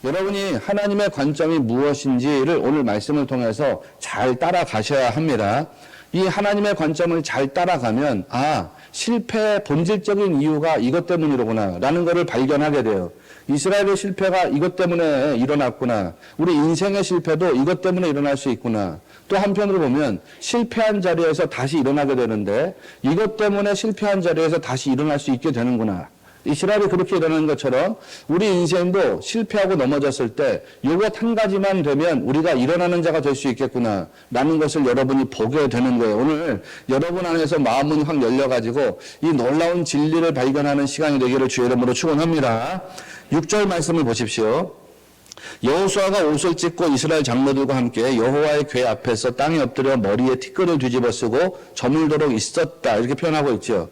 여러분이 하나님의 관점이 무엇인지를 오늘 말씀을 통해서 잘 따라가셔야 합니다. 이 하나님의 관점을 잘 따라가면 실패의 본질적인 이유가 이것 때문이로구나 라는 것을 발견하게 돼요. 이스라엘의 실패가 이것 때문에 일어났구나. 우리 인생의 실패도 이것 때문에 일어날 수 있구나. 또 한편으로 보면 실패한 자리에서 다시 일어나게 되는데 이것 때문에 실패한 자리에서 다시 일어날 수 있게 되는구나. 이스라엘이 그렇게 일어나는 것처럼 우리 인생도 실패하고 넘어졌을 때 이것 한 가지만 되면 우리가 일어나는 자가 될 수 있겠구나 라는 것을 여러분이 보게 되는 거예요. 오늘 여러분 안에서 마음은 확 열려가지고 이 놀라운 진리를 발견하는 시간이 되기를 주의 이름으로 축원합니다. 6절 말씀을 보십시오. 여호수아가 옷을 찢고 이스라엘 장로들과 함께 여호와의 궤 앞에서 땅에 엎드려 머리에 티끌을 뒤집어 쓰고 저물도록 있었다 이렇게 표현하고 있죠.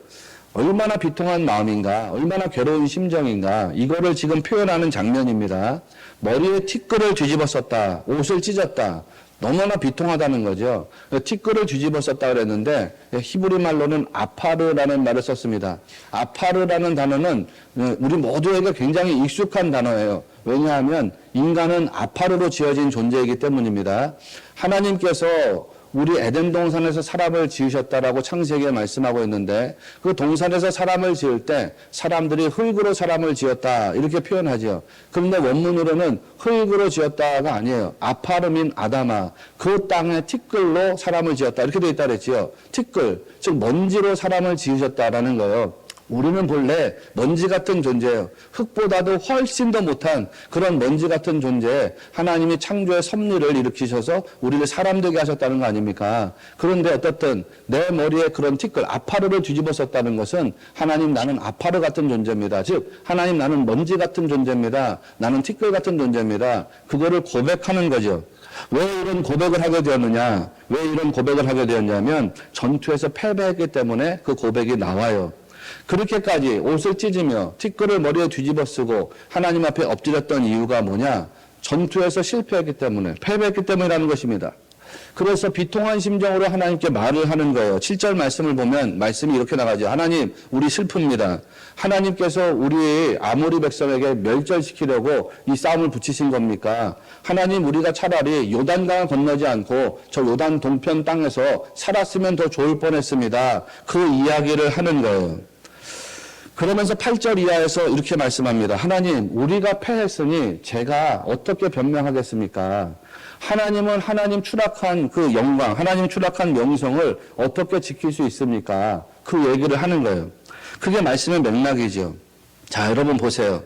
얼마나 비통한 마음인가, 얼마나 괴로운 심정인가, 이거를 지금 표현하는 장면입니다. 머리에 티끌을 뒤집어 썼다, 옷을 찢었다. 너무나 비통하다는 거죠. 티끌을 뒤집어 썼다 그랬는데 히브리 말로는 아파르라는 말을 썼습니다. 아파르라는 단어는 우리 모두에게 굉장히 익숙한 단어예요. 왜냐하면 인간은 아파르로 지어진 존재이기 때문입니다. 하나님께서 우리 에덴 동산에서 사람을 지으셨다라고 창세기에 말씀하고 있는데 그 동산에서 사람을 지을 때 사람들이 흙으로 사람을 지었다 이렇게 표현하죠. 그런데 원문으로는 흙으로 지었다가 아니에요. 아파르민 아다마, 그 땅의 티끌로 사람을 지었다 이렇게 되어 있다 그랬지요. 티끌, 즉 먼지로 사람을 지으셨다라는 거예요. 우리는 본래 먼지 같은 존재예요. 흙보다도 훨씬 더 못한 그런 먼지 같은 존재에 하나님이 창조의 섭리를 일으키셔서 우리를 사람 되게 하셨다는 거 아닙니까? 그런데 어떻든 내 머리에 그런 티끌, 아파르를 뒤집어 썼다는 것은 하나님 나는 아파르 같은 존재입니다. 즉 하나님 나는 먼지 같은 존재입니다. 나는 티끌 같은 존재입니다. 그거를 고백하는 거죠. 왜 이런 고백을 하게 되었느냐? 왜 이런 고백을 하게 되었냐면 전투에서 패배했기 때문에 그 고백이 나와요. 그렇게까지 옷을 찢으며 티끌을 머리에 뒤집어 쓰고 하나님 앞에 엎드렸던 이유가 뭐냐? 전투에서 실패했기 때문에, 패배했기 때문이라는 것입니다. 그래서 비통한 심정으로 하나님께 말을 하는 거예요. 7절 말씀을 보면 말씀이 이렇게 나가죠. 하나님, 우리 슬픕니다. 하나님께서 우리 아모리 백성에게 멸절시키려고 이 싸움을 붙이신 겁니까? 하나님, 우리가 차라리 요단강을 건너지 않고 저 요단 동편 땅에서 살았으면 더 좋을 뻔했습니다. 그 이야기를 하는 거예요. 그러면서 8절 이하에서 이렇게 말씀합니다. 하나님, 우리가 패했으니 제가 어떻게 변명하겠습니까? 하나님은 하나님 추락한 그 영광, 하나님 추락한 명성을 어떻게 지킬 수 있습니까? 그 얘기를 하는 거예요. 그게 말씀의 맥락이죠. 자, 여러분 보세요.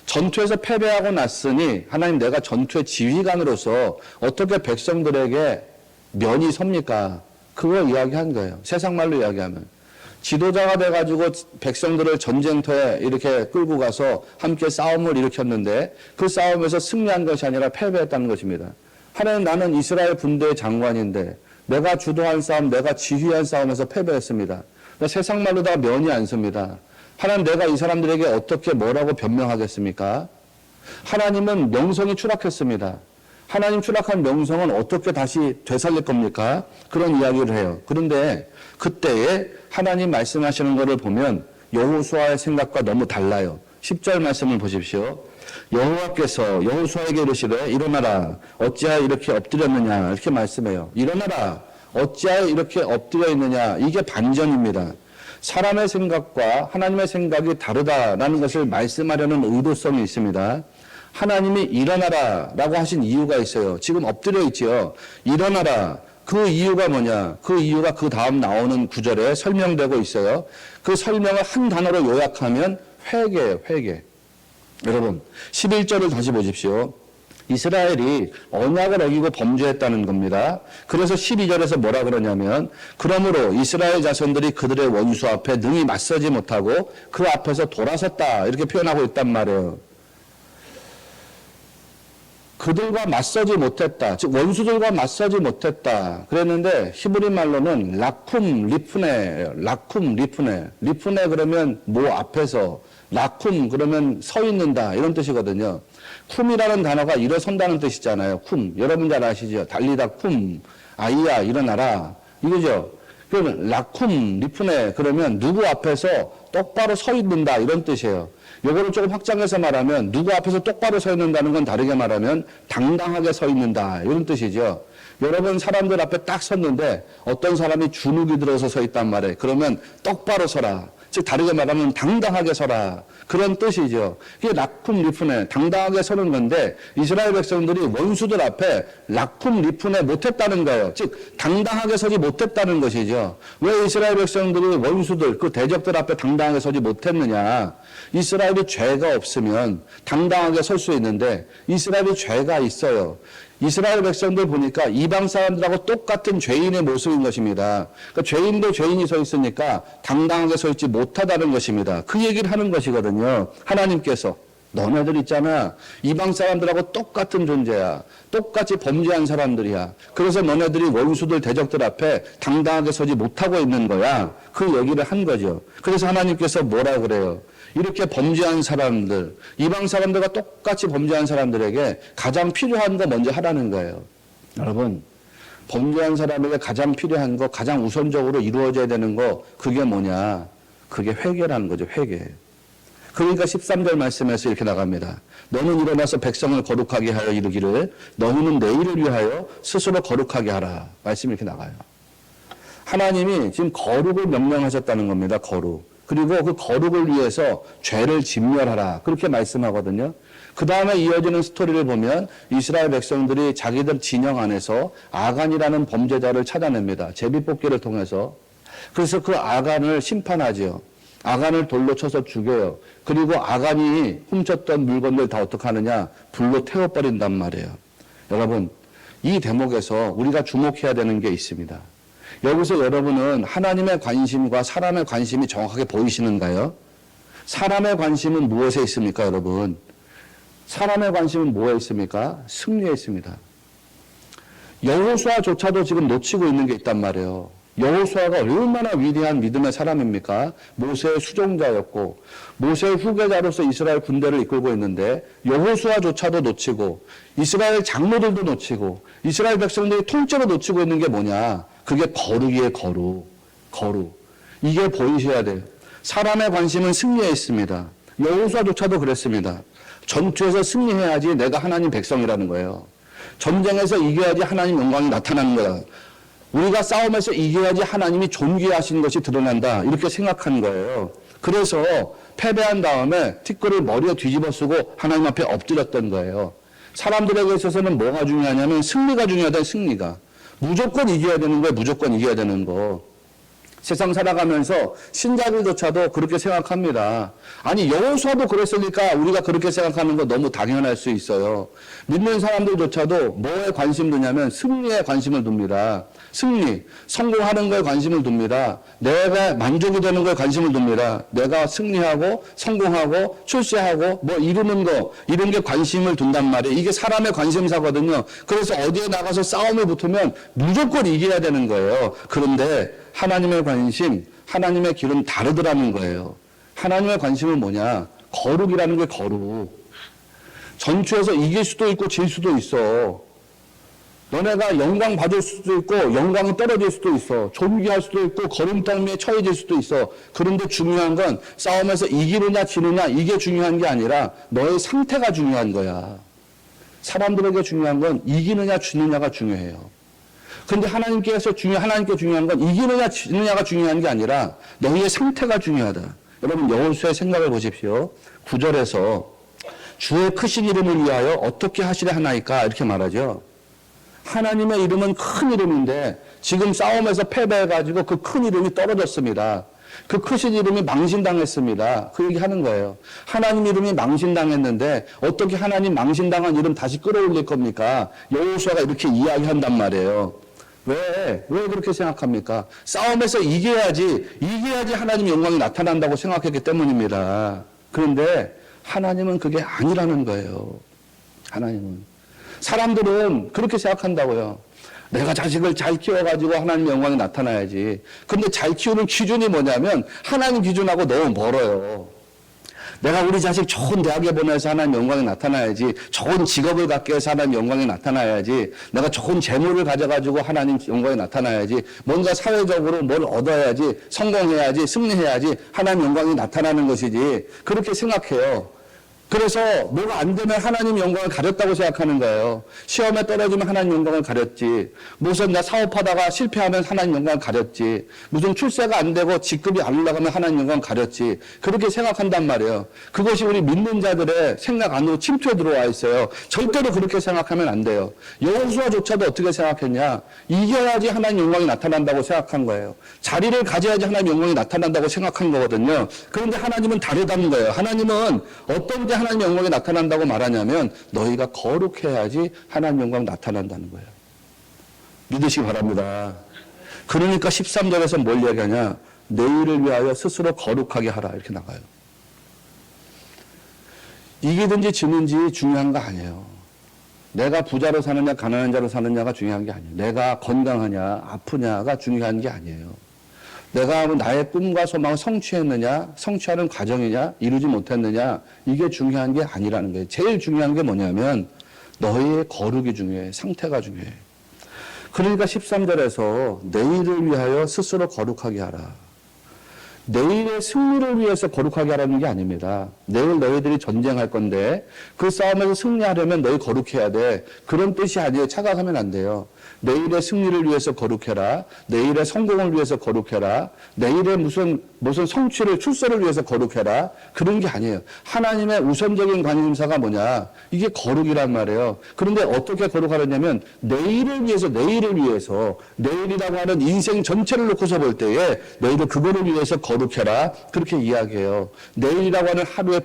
전투에서 패배하고 났으니 하나님 내가 전투의 지휘관으로서 어떻게 백성들에게 면이 섭니까? 그걸 이야기한 거예요. 세상 말로 이야기하면. 지도자가 돼가지고 백성들을 전쟁터에 이렇게 끌고 가서 함께 싸움을 일으켰는데 그 싸움에서 승리한 것이 아니라 패배했다는 것입니다. 하나님 나는 이스라엘 군대의 장관인데 내가 주도한 싸움, 내가 지휘한 싸움에서 패배했습니다. 그러니까 세상 말로다가 면이 안 섭니다. 하나님 내가 이 사람들에게 어떻게 뭐라고 변명하겠습니까? 하나님은 명성이 추락했습니다. 하나님 추락한 명성은 어떻게 다시 되살릴 겁니까? 그런 이야기를 해요. 그런데 그때에 하나님 말씀하시는 것을 보면 여호수아의 생각과 너무 달라요. 10절 말씀을 보십시오. 여호와께서 여호수아에게 이르시되 일어나라 어찌하여 이렇게 엎드렸느냐 이렇게 말씀해요. 일어나라 어찌하여 이렇게 엎드려 있느냐 이게 반전입니다. 사람의 생각과 하나님의 생각이 다르다라는 것을 말씀하려는 의도성이 있습니다. 하나님이 일어나라 라고 하신 이유가 있어요. 지금 엎드려 있지요. 일어나라. 그 이유가 뭐냐? 그 이유가 그 다음 나오는 구절에 설명되고 있어요. 그 설명을 한 단어로 요약하면 회개예요. 회개. 여러분 11절을 다시 보십시오. 이스라엘이 언약을 어기고 범죄했다는 겁니다. 그래서 12절에서 뭐라 그러냐면 그러므로 이스라엘 자손들이 그들의 원수 앞에 능히 맞서지 못하고 그 앞에서 돌아섰다 이렇게 표현하고 있단 말이에요. 그들과 맞서지 못했다. 즉 원수들과 맞서지 못했다. 그랬는데 히브리 말로는 라쿰 리프네, 라쿰 리프네. 리프네 그러면 뭐 앞에서, 라쿰 그러면 서 있는다 이런 뜻이거든요. 쿰이라는 단어가 일어선다는 뜻이잖아요. 쿰. 여러분 잘 아시죠? 달리다 쿰. 아이야 일어나라. 이거죠. 그러면 라쿰 리프네 그러면 누구 앞에서 똑바로 서 있는다 이런 뜻이에요. 요거를 조금 확장해서 말하면 누구 앞에서 똑바로 서 있는다는 건 다르게 말하면 당당하게 서 있는다 이런 뜻이죠. 여러분 사람들 앞에 딱 섰는데 어떤 사람이 주눅이 들어서 서 있단 말이에요. 그러면 똑바로 서라. 즉 다르게 말하면 당당하게 서라. 그런 뜻이죠. 이게 라쿰 리프네 당당하게 서는 건데 이스라엘 백성들이 원수들 앞에 라쿰 리프네 못했다는 거예요. 즉 당당하게 서지 못했다는 것이죠. 왜 이스라엘 백성들이 원수들 그 대적들 앞에 당당하게 서지 못했느냐. 이스라엘이 죄가 없으면 당당하게 설 수 있는데 이스라엘이 죄가 있어요. 이스라엘 백성들 보니까 이방 사람들하고 똑같은 죄인의 모습인 것입니다. 그러니까 죄인도 죄인이 서 있으니까 당당하게 서 있지 못하다는 것입니다. 그 얘기를 하는 것이거든요. 하나님께서 너네들 있잖아. 이방 사람들하고 똑같은 존재야. 똑같이 범죄한 사람들이야. 그래서 너네들이 원수들 대적들 앞에 당당하게 서지 못하고 있는 거야. 그 얘기를 한 거죠. 그래서 하나님께서 뭐라 그래요? 이렇게 범죄한 사람들, 이방 사람들과 똑같이 범죄한 사람들에게 가장 필요한 거 먼저 하라는 거예요. 여러분, 범죄한 사람에게 가장 필요한 거, 가장 우선적으로 이루어져야 되는 거, 그게 뭐냐? 그게 회개라는 거죠, 회개. 그러니까 13절 말씀에서 이렇게 나갑니다. 너는 일어나서 백성을 거룩하게 하여 이르기를 너희는 내일을 위하여 스스로 거룩하게 하라. 말씀이 이렇게 나가요. 하나님이 지금 거룩을 명령하셨다는 겁니다, 거룩. 그리고 그 거룩을 위해서 죄를 진멸하라. 그렇게 말씀하거든요. 그 다음에 이어지는 스토리를 보면 이스라엘 백성들이 자기들 진영 안에서 아간이라는 범죄자를 찾아냅니다. 제비뽑기를 통해서. 그래서 그 아간을 심판하죠. 아간을 돌로 쳐서 죽여요. 그리고 아간이 훔쳤던 물건들 다 어떻게 하느냐? 불로 태워버린단 말이에요. 여러분, 이 대목에서 우리가 주목해야 되는 게 있습니다. 여기서 여러분은 하나님의 관심과 사람의 관심이 정확하게 보이시는가요? 사람의 관심은 무엇에 있습니까, 여러분? 사람의 관심은 뭐에 있습니까? 승리에 있습니다. 여호수아조차도 지금 놓치고 있는 게 있단 말이에요. 여호수아가 얼마나 위대한 믿음의 사람입니까? 모세의 수종자였고 모세의 후계자로서 이스라엘 군대를 이끌고 있는데 여호수아조차도 놓치고 이스라엘 장로들도 놓치고 이스라엘 백성들이 통째로 놓치고 있는 게 뭐냐? 그게 거룩이에요, 거룩. 거룩. 이게 보이셔야 돼요. 사람의 관심은 승리에 있습니다. 여호수아조차도 그랬습니다. 전투에서 승리해야지 내가 하나님 백성이라는 거예요. 전쟁에서 이겨야지 하나님 영광이 나타나는 거야. 우리가 싸움에서 이겨야지 하나님이 존귀하신 것이 드러난다. 이렇게 생각한 거예요. 그래서 패배한 다음에 티끌을 머리에 뒤집어 쓰고 하나님 앞에 엎드렸던 거예요. 사람들에게 있어서는 뭐가 중요하냐면 승리가 중요하다, 승리가. 무조건 이겨야 되는 거예요. 무조건 이겨야 되는 거. 세상 살아가면서 신자들조차도 그렇게 생각합니다. 아니 여호수아도 그랬으니까 우리가 그렇게 생각하는 거 너무 당연할 수 있어요. 믿는 사람들조차도 뭐에 관심 두냐면 승리에 관심을 둡니다. 승리, 성공하는 거에 관심을 둡니다. 내가 만족이 되는 거에 관심을 둡니다. 내가 승리하고 성공하고 출세하고 뭐 이루는 거 이런 게 관심을 둔단 말이에요. 이게 사람의 관심사거든요. 그래서 어디에 나가서 싸움에 붙으면 무조건 이겨야 되는 거예요. 그런데 하나님의 관심, 하나님의 길은 다르더라는 거예요. 하나님의 관심은 뭐냐? 거룩이라는 게 거룩. 전투에서 이길 수도 있고 질 수도 있어. 너네가 영광 받을 수도 있고 영광이 떨어질 수도 있어. 존귀할 수도 있고 거름덩이에 처해질 수도 있어. 그런데 중요한 건 싸움에서 이기느냐 지느냐 이게 중요한 게 아니라 너의 상태가 중요한 거야. 사람들에게 중요한 건 이기느냐 지느냐가 중요해요. 근데 하나님께 중요한 건 이기느냐 지느냐가 중요한 게 아니라 너희의 상태가 중요하다. 여러분 여호수아의 생각을 보십시오. 9절에서 주의 크신 이름을 위하여 어떻게 하시려 하나이까 이렇게 말하죠. 하나님의 이름은 큰 이름인데 지금 싸움에서 패배해가지고 그 큰 이름이 떨어졌습니다. 그 크신 이름이 망신당했습니다. 그 얘기 하는 거예요. 하나님 이름이 망신당했는데 어떻게 하나님 망신당한 이름 다시 끌어올릴 겁니까? 여호수아가 이렇게 이야기한단 말이에요. 왜 그렇게 생각합니까? 싸움에서 이겨야지 하나님 영광이 나타난다고 생각했기 때문입니다. 그런데 하나님은 그게 아니라는 거예요. 하나님은. 사람들은 그렇게 생각한다고요. 내가 자식을 잘 키워가지고 하나님 영광이 나타나야지. 근데 잘 키우는 기준이 뭐냐면 하나님 기준하고 너무 멀어요. 내가 우리 자식 좋은 대학에 보내서 하나님 영광이 나타나야지. 좋은 직업을 갖게 해서 하나님 영광이 나타나야지. 내가 좋은 재물을 가져가지고 하나님 영광이 나타나야지. 뭔가 사회적으로 뭘 얻어야지. 성공해야지. 승리해야지. 하나님 영광이 나타나는 것이지. 그렇게 생각해요. 그래서 뭐가 안 되면 하나님 영광을 가렸다고 생각하는 거예요. 시험에 떨어지면 하나님 영광을 가렸지. 무슨 나 사업하다가 실패하면 하나님 영광을 가렸지. 무슨 출세가 안 되고 직급이 안 올라가면 하나님 영광을 가렸지. 그렇게 생각한단 말이에요. 그것이 우리 믿는 자들의 생각 안으로 침투해 들어와 있어요. 절대로 그렇게 생각하면 안 돼요. 여호수아조차도 어떻게 생각했냐. 이겨야지 하나님 영광이 나타난다고 생각한 거예요. 자리를 가져야지 하나님 영광이 나타난다고 생각한 거거든요. 그런데 하나님은 다르다는 거예요. 하나님은 어떤 때 하나님 영광이 나타난다고 말하냐면 너희가 거룩해야지 하나님 영광 나타난다는 거예요. 믿으시기 바랍니다. 그러니까 13절에서 뭘 얘기하냐. 내일을 위하여 스스로 거룩하게 하라 이렇게 나가요. 이기든지 지는지 중요한 거 아니에요. 내가 부자로 사느냐 가난한 자로 사느냐가 중요한 게 아니에요. 내가 건강하냐 아프냐가 중요한 게 아니에요. 내가 나의 꿈과 소망을 성취했느냐, 성취하는 과정이냐, 이루지 못했느냐, 이게 중요한 게 아니라는 거예요. 제일 중요한 게 뭐냐면 너희의 거룩이 중요해. 상태가 중요해. 그러니까 13절에서 내일을 위하여 스스로 거룩하게 하라. 내일의 승리를 위해서 거룩하게 하라는 게 아닙니다. 내일 너희들이 전쟁할 건데 그 싸움에서 승리하려면 너희 거룩해야 돼. 그런 뜻이 아니에요. 착각하면 안 돼요. 내일의 승리를 위해서 거룩해라. 내일의 성공을 위해서 거룩해라. 내일의 무슨 성취를 출세를 위해서 거룩해라. 그런 게 아니에요. 하나님의 우선적인 관심사가 뭐냐. 이게 거룩이란 말이에요. 그런데 어떻게 거룩하느냐면 내일을 위해서 내일이라고 하는 인생 전체를 놓고서 볼 때에 너희들 그거를 위해서 거룩해라. 그렇게 이야기해요. 내일이라고 하는 하루의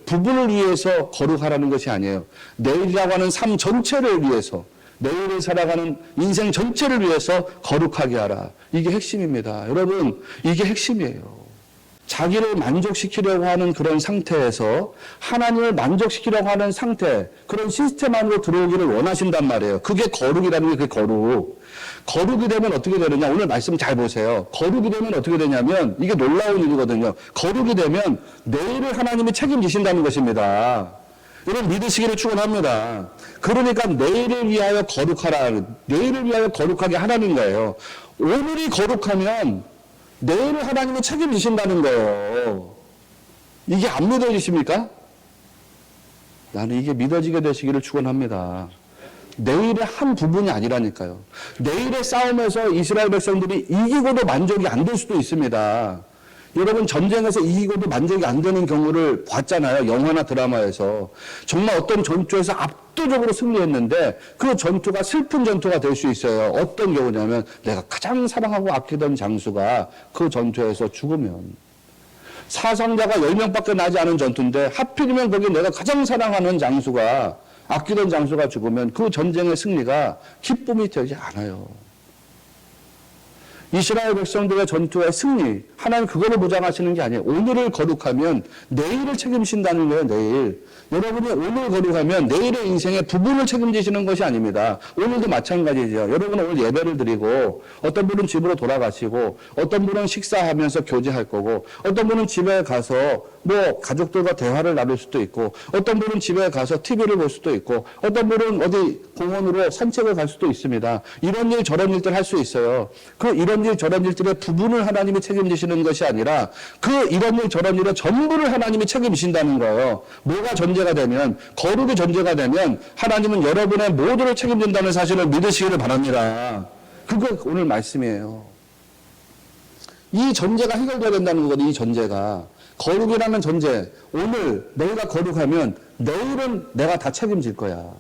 부분을 위해서 거룩하라는 것이 아니에요. 내일이라고 하는 삶 전체를 위해서 내일을 살아가는 인생 전체를 위해서 거룩하게 하라. 이게 핵심입니다. 여러분, 이게 핵심이에요. 자기를 만족시키려고 하는 그런 상태에서 하나님을 만족시키려고 하는 상태, 그런 시스템 안으로 들어오기를 원하신단 말이에요. 그게 거룩이라는 게 그게 거룩. 거룩이 되면 어떻게 되느냐. 오늘 말씀 잘 보세요. 거룩이 되면 어떻게 되냐면 이게 놀라운 일이거든요. 거룩이 되면 내일을 하나님이 책임지신다는 것입니다. 여러분 믿으시기를 축원합니다. 그러니까 내일을 위하여 거룩하라. 내일을 위하여 거룩하게 하라는 거예요. 오늘이 거룩하면 내일을 하나님이 책임지신다는 거예요. 이게 안 믿어지십니까? 나는 이게 믿어지게 되시기를 축원합니다. 내일의 한 부분이 아니라니까요. 내일의 싸움에서 이스라엘 백성들이 이기고도 만족이 안 될 수도 있습니다. 여러분 전쟁에서 이기고도 만족이 안 되는 경우를 봤잖아요. 영화나 드라마에서. 정말 어떤 전투에서 압도적으로 승리했는데 그 전투가 슬픈 전투가 될 수 있어요. 어떤 경우냐면 내가 가장 사랑하고 아끼던 장수가 그 전투에서 죽으면 사상자가 10명밖에 나지 않은 전투인데 하필이면 거기 내가 가장 사랑하는 장수가 아끼던 장수가 죽으면 그 전쟁의 승리가 기쁨이 되지 않아요. 이스라엘 백성들의 전투의 승리, 하나님 그거를 보장하시는 게 아니에요. 오늘을 거룩하면 내일을 책임진다는 거예요, 내일. 여러분이 오늘 거룩하면 내일의 인생의 부분을 책임지시는 것이 아닙니다. 오늘도 마찬가지죠. 여러분은 오늘 예배를 드리고 어떤 분은 집으로 돌아가시고 어떤 분은 식사하면서 교제할 거고 어떤 분은 집에 가서 뭐 가족들과 대화를 나눌 수도 있고 어떤 분은 집에 가서 TV를 볼 수도 있고 어떤 분은 어디 공원으로 산책을 갈 수도 있습니다. 이런 일 저런 일들 할 수 있어요. 그 이런 일 저런 일들의 부분을 하나님이 책임지시는 것이 아니라 그 이런 일 저런 일의 전부를 하나님이 책임지신다는 거예요. 뭐가 전제가 되면 거룩이 전제가 되면 하나님은 여러분의 모두를 책임진다는 사실을 믿으시기를 바랍니다. 그거 오늘 말씀이에요. 이 전제가 해결돼야 된다는 거거든요. 이 전제가. 거룩이라는 전제. 오늘 너희가 거룩하면 내일은 내가 다 책임질 거야.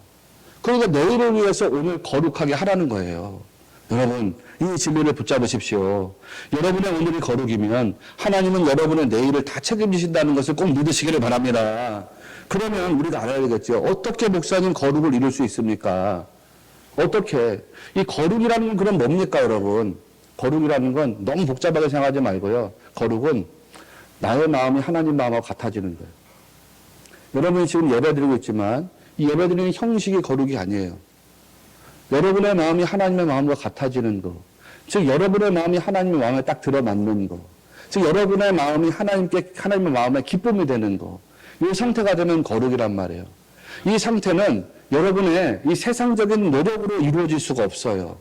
그러니까 내일을 위해서 오늘 거룩하게 하라는 거예요. 여러분 이 진리를 붙잡으십시오. 여러분의 오늘이 거룩이면 하나님은 여러분의 내일을 다 책임지신다는 것을 꼭 믿으시기를 바랍니다. 그러면 우리가 알아야 되겠죠. 어떻게 목사님 거룩을 이룰 수 있습니까? 어떻게? 이 거룩이라는 건 그럼 뭡니까 여러분? 거룩이라는 건 너무 복잡하게 생각하지 말고요. 거룩은 나의 마음이 하나님 마음하고 같아지는 거예요. 여러분이 지금 예배드리고 있지만 이 예배드리는 형식이 거룩이 아니에요. 여러분의 마음이 하나님의 마음과 같아지는 거. 즉 여러분의 마음이 하나님의 마음에 딱 들어맞는 거. 즉 여러분의 마음이 하나님의 마음에 기쁨이 되는 거. 이 상태가 되는 거룩이란 말이에요. 이 상태는 여러분의 이 세상적인 노력으로 이루어질 수가 없어요.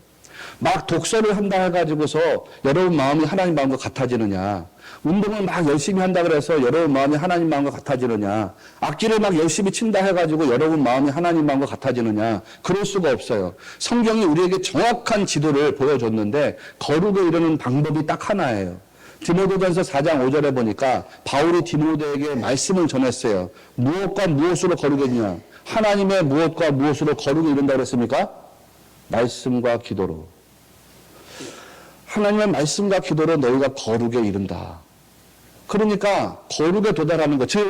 막 독서를 한다 해가지고서 여러분 마음이 하나님 마음과 같아지느냐. 운동을 막 열심히 한다 그래서 여러분 마음이 하나님 마음과 같아지느냐. 악기를 막 열심히 친다 해가지고 여러분 마음이 하나님 마음과 같아지느냐. 그럴 수가 없어요. 성경이 우리에게 정확한 지도를 보여줬는데 거룩에 이르는 방법이 딱 하나예요. 디모데전서 4장 5절에 보니까 바울이 디모데에게 말씀을 전했어요. 무엇과 무엇으로 거룩이냐? 하나님의 무엇과 무엇으로 거룩에 이른다고 그랬습니까? 말씀과 기도로. 하나님의 말씀과 기도로 너희가 거룩에 이른다. 그러니까 거룩에 도달하는 것, 즉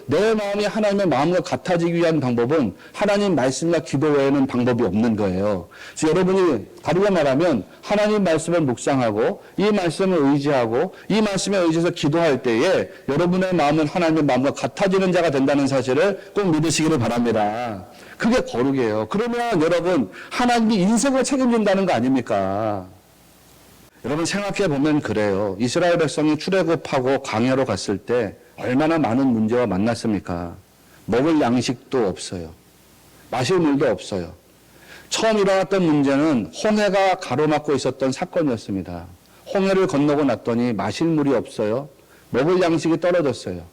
내 마음이 하나님의 마음과 같아지기 위한 방법은 하나님 말씀과 기도 외에는 방법이 없는 거예요. 그래서 여러분이 다르게 말하면 하나님 말씀을 묵상하고 이 말씀을 의지하고 이 말씀에 의지해서 기도할 때에 여러분의 마음은 하나님의 마음과 같아지는 자가 된다는 사실을 꼭 믿으시기를 바랍니다. 그게 거룩이에요. 그러면 여러분 하나님이 인생을 책임진다는 거 아닙니까? 여러분 생각해 보면 그래요. 이스라엘 백성이 출애굽하고 광야로 갔을 때 얼마나 많은 문제와 만났습니까? 먹을 양식도 없어요. 마실 물도 없어요. 처음 일어났던 문제는 홍해가 가로막고 있었던 사건이었습니다. 홍해를 건너고 났더니 마실 물이 없어요. 먹을 양식이 떨어졌어요.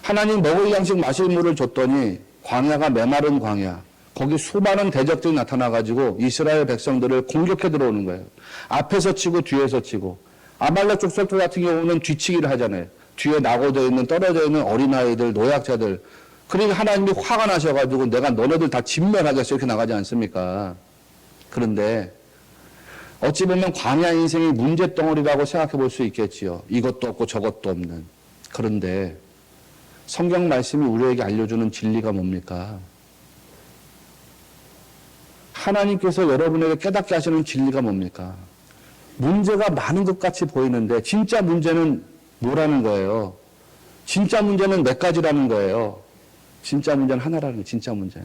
하나님 먹을 양식 마실 물을 줬더니 광야가 메마른 광야. 거기 수많은 대적들이 나타나가지고 이스라엘 백성들을 공격해 들어오는 거예요. 앞에서 치고 뒤에서 치고. 아말렉 족속들 같은 경우는 뒤치기를 하잖아요. 뒤에 낙오되어 있는 떨어져 있는 어린아이들, 노약자들. 그러니까 하나님이 화가 나셔가지고 내가 너네들 다 진멸하겠어 이렇게 나가지 않습니까? 그런데 어찌 보면 광야 인생이 문제덩어리라고 생각해 볼 수 있겠지요. 이것도 없고 저것도 없는. 그런데 성경 말씀이 우리에게 알려주는 진리가 뭡니까? 하나님께서 여러분에게 깨닫게 하시는 진리가 뭡니까? 문제가 많은 것 같이 보이는데 진짜 문제는 뭐라는 거예요? 진짜 문제는 몇 가지라는 거예요. 진짜 문제는 하나라는 거예요. 진짜 문제.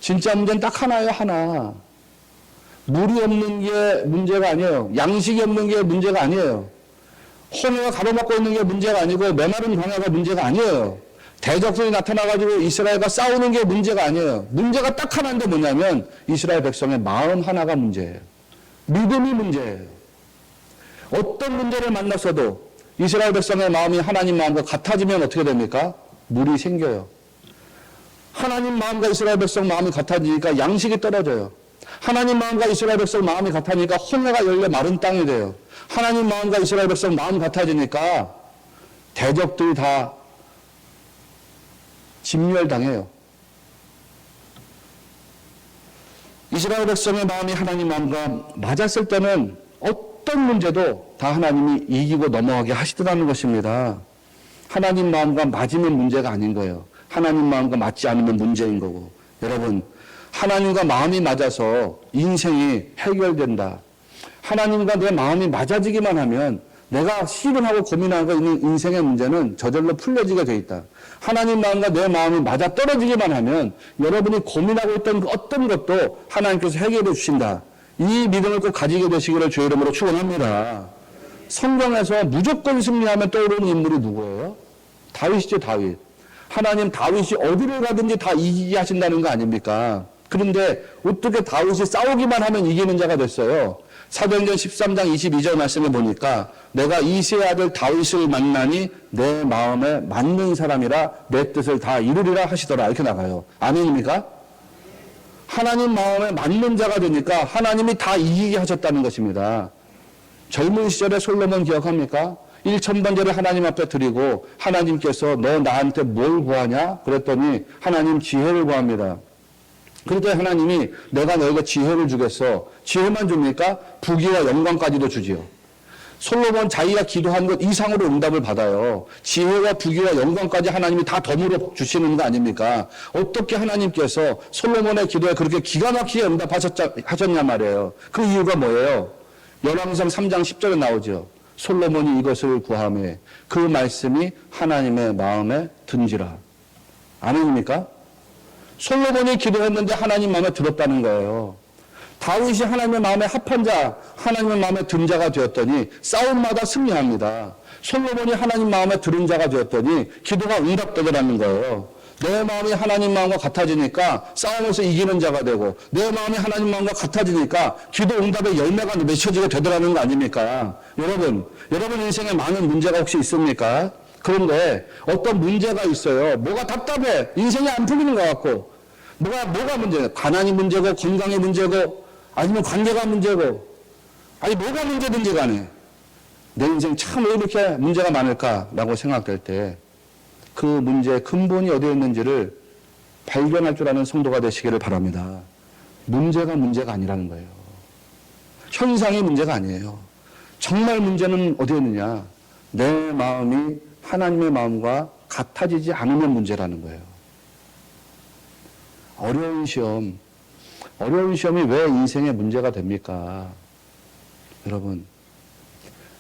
진짜 문제는 딱 하나예요. 하나. 물이 없는 게 문제가 아니에요. 양식이 없는 게 문제가 아니에요. 홍해가 가로막고 있는 게 문제가 아니고 메마른 광야가 문제가 아니에요. 대적들이 나타나가지고 이스라엘과 싸우는 게 문제가 아니에요. 문제가 딱 하나인데 뭐냐면 이스라엘 백성의 마음 하나가 문제예요. 믿음이 문제예요. 어떤 문제를 만났어도 이스라엘 백성의 마음이 하나님 마음과 같아지면 어떻게 됩니까? 물이 생겨요. 하나님 마음과 이스라엘 백성 마음이 같아지니까 양식이 떨어져요. 하나님 마음과 이스라엘 백성 마음이 같아지니까 홍해가 열려 마른 땅이 돼요. 하나님 마음과 이스라엘 백성 마음이 같아지니까 대적들이 다 진멸당해요. 이스라엘 백성의 마음이 하나님 마음과 맞았을 때는 어떤 문제도 다 하나님이 이기고 넘어가게 하시더라는 것입니다. 하나님 마음과 맞으면 문제가 아닌 거예요. 하나님 마음과 맞지 않으면 문제인 거고. 여러분, 하나님과 마음이 맞아서 인생이 해결된다. 하나님과 내 마음이 맞아지기만 하면 내가 씨름하고 고민하고 있는 인생의 문제는 저절로 풀려지게 돼 있다. 하나님 마음과 내 마음이 맞아 떨어지기만 하면 여러분이 고민하고 있던 어떤 것도 하나님께서 해결해 주신다. 이 믿음을 꼭 가지게 되시기를 주의 이름으로 축원합니다. 성경에서 무조건 승리하면 떠오르는 인물이 누구예요? 다윗이죠, 다윗. 하나님 다윗이 어디를 가든지 다 이기게 하신다는 거 아닙니까? 그런데 어떻게 다윗이 싸우기만 하면 이기는 자가 됐어요? 사도행전 13장 22절 말씀을 보니까 내가 이새의 아들 다윗을 만나니 내 마음에 맞는 사람이라 내 뜻을 다 이루리라 하시더라. 이렇게 나가요. 아멘입니까? 하나님 마음에 맞는 자가 되니까 하나님이 다 이기게 하셨다는 것입니다. 젊은 시절에 솔로몬 기억합니까? 1,000번제를 하나님 앞에 드리고 하나님께서 너 나한테 뭘 구하냐? 그랬더니 하나님 지혜를 구합니다. 그랬더니 하나님이 내가 너에게 지혜를 주겠어. 지혜만 줍니까? 부귀와 영광까지도 주지요. 솔로몬 자기가 기도한 것 이상으로 응답을 받아요. 지혜와 부귀와 영광까지 하나님이 다 덤으로 주시는 거 아닙니까? 어떻게 하나님께서 솔로몬의 기도에 그렇게 기가 막히게 응답하셨냐 말이에요. 그 이유가 뭐예요? 열왕기상 3장 10절에 나오죠. 솔로몬이 이것을 구하매 그 말씀이 하나님의 마음에 든지라. 아멘입니까? 솔로몬이 기도했는데 하나님 마음에 들었다는 거예요. 다윗이 하나님의 마음에 합한 자, 하나님의 마음에 든 자가 되었더니 싸움마다 승리합니다. 솔로몬이 하나님 마음에 들은 자가 되었더니 기도가 응답되더라는 거예요. 내 마음이 하나님 마음과 같아지니까 싸움에서 이기는 자가 되고, 내 마음이 하나님 마음과 같아지니까 기도 응답의 열매가 맺혀지게 되더라는 거 아닙니까? 여러분 인생에 많은 문제가 혹시 있습니까? 그런데 어떤 문제가 있어요. 뭐가 답답해. 인생이 안 풀리는 것 같고. 뭐가 문제냐? 가난이 문제고, 건강이 문제고, 아니면 관계가 문제고, 아니 뭐가 문제든지 간에 내 인생 참 왜 이렇게 문제가 많을까라고 생각될 때 그 문제의 근본이 어디에 있는지를 발견할 줄 아는 성도가 되시기를 바랍니다. 문제가 아니라는 거예요. 현상이 문제가 아니에요. 정말 문제는 어디에 있느냐? 내 마음이 하나님의 마음과 같아지지 않으면 문제라는 거예요. 어려운 시험이 왜 인생의 문제가 됩니까? 여러분,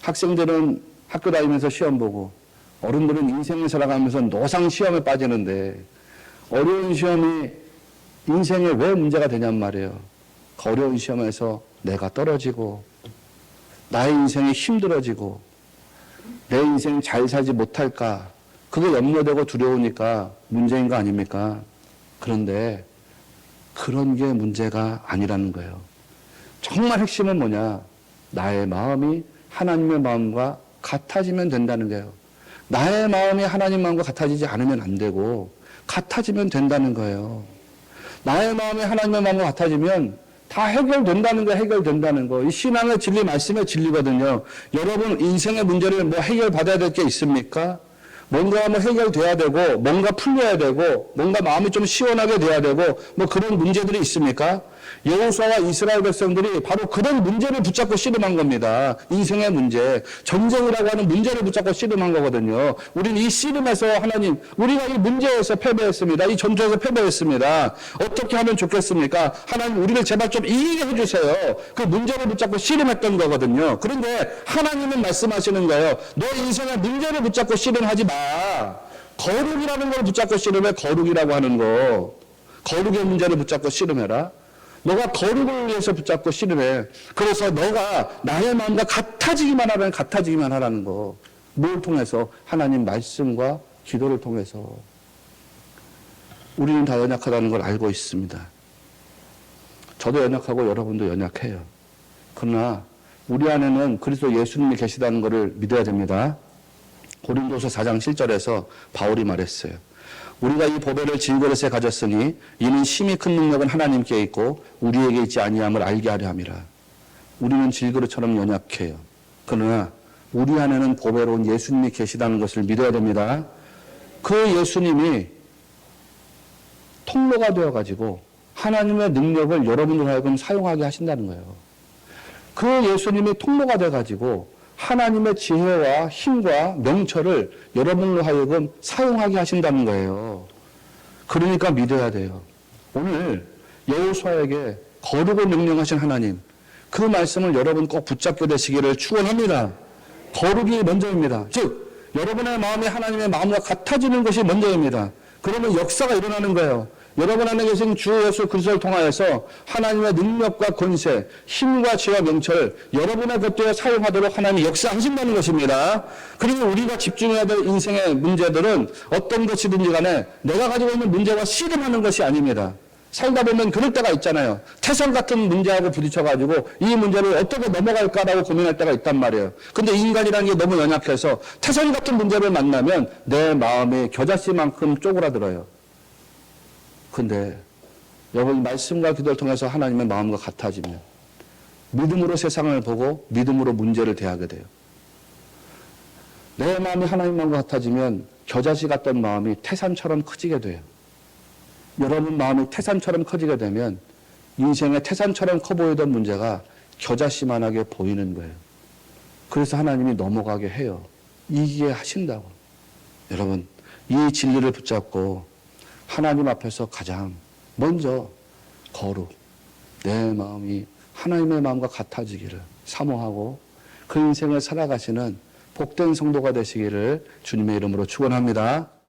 학생들은 학교 다니면서 시험 보고 어른들은 인생을 살아가면서 노상 시험에 빠지는데 어려운 시험이 인생에 왜 문제가 되냔 말이에요. 그 어려운 시험에서 내가 떨어지고 나의 인생이 힘들어지고 내 인생 잘 살지 못할까, 그게 염려되고 두려우니까 문제인 거 아닙니까? 그런데 그런 게 문제가 아니라는 거예요. 정말 핵심은 뭐냐? 나의 마음이 하나님의 마음과 같아지면 된다는 거예요. 나의 마음이 하나님 마음과 같아지지 않으면 안 되고 같아지면 된다는 거예요. 나의 마음이 하나님의 마음과 같아지면 다 해결된다는 거. 이 신앙의 진리, 말씀의 진리거든요. 여러분 인생의 문제를 뭐 해결받아야 될 게 있습니까? 뭔가 뭐 해결돼야 되고, 뭔가 풀려야 되고, 뭔가 마음이 좀 시원하게 돼야 되고, 뭐 그런 문제들이 있습니까? 여호수아와 이스라엘 백성들이 바로 그런 문제를 붙잡고 씨름한 겁니다. 인생의 문제, 전쟁이라고 하는 문제를 붙잡고 씨름한 거거든요. 우리는 이 씨름에서 하나님, 우리가 이 문제에서 패배했습니다. 이 전투에서 패배했습니다. 어떻게 하면 좋겠습니까? 하나님, 우리를 제발 좀 이기게 해주세요. 그 문제를 붙잡고 씨름했던 거거든요. 그런데 하나님은 말씀하시는 거예요. 너 인생의 문제를 붙잡고 씨름하지 마. 거룩이라는 걸 붙잡고 씨름해. 거룩이라고 하는 거, 거룩의 문제를 붙잡고 씨름해라. 너가 거룩을 위해서 붙잡고 씨름해. 그래서 너가 나의 마음과 같아지기만 하라는 거. 뭘 통해서? 하나님 말씀과 기도를 통해서. 우리는 다 연약하다는 걸 알고 있습니다. 저도 연약하고 여러분도 연약해요. 그러나 우리 안에는 그리스도 예수님이 계시다는 것을 믿어야 됩니다. 고린도서 4장 7절에서 바울이 말했어요. 우리가 이 보배를 질그릇에 가졌으니 이는 심히 큰 능력은 하나님께 있고 우리에게 있지 아니함을 알게 하려 함이라. 우리는 질그릇처럼 연약해요. 그러나 우리 안에는 보배로운 예수님이 계시다는 것을 믿어야 됩니다. 그 예수님이 통로가 되어가지고 하나님의 능력을 여러분들 하여금 사용하게 하신다는 거예요. 그 예수님이 통로가 돼가지고 하나님의 지혜와 힘과 명철을 여러분으로 하여금 사용하게 하신다는 거예요. 그러니까 믿어야 돼요. 오늘 여호수아에게 거룩을 명령하신 하나님, 그 말씀을 여러분 꼭 붙잡게 되시기를 축원합니다. 거룩이 먼저입니다. 즉 여러분의 마음이 하나님의 마음과 같아지는 것이 먼저입니다. 그러면 역사가 일어나는 거예요. 여러분 안에 계신 주 예수 그리스도를 통하여서 하나님의 능력과 권세, 힘과 지혜와 명철을 여러분의 것들에 사용하도록 하나님이 역사하신다는 것입니다. 그리고 우리가 집중해야 될 인생의 문제들은 어떤 것이든지 간에 내가 가지고 있는 문제와 씨름하는 것이 아닙니다. 살다 보면 그럴 때가 있잖아요. 태산 같은 문제하고 부딪혀가지고 이 문제를 어떻게 넘어갈까라고 고민할 때가 있단 말이에요. 근데 인간이라는 게 너무 연약해서 태산 같은 문제를 만나면 내 마음이 겨자씨만큼 쪼그라들어요. 근데 여러분 말씀과 기도를 통해서 하나님의 마음과 같아지면 믿음으로 세상을 보고 믿음으로 문제를 대하게 돼요. 내 마음이 하나님 마음과 같아지면 겨자씨 같던 마음이 태산처럼 커지게 돼요. 여러분 마음이 태산처럼 커지게 되면 인생의 태산처럼 커 보이던 문제가 겨자씨만하게 보이는 거예요. 그래서 하나님이 넘어가게 해요. 이기게 하신다고. 여러분 이 진리를 붙잡고 하나님 앞에서 가장 먼저 거룩, 내 마음이 하나님의 마음과 같아지기를 사모하고 그 인생을 살아가시는 복된 성도가 되시기를 주님의 이름으로 축원합니다.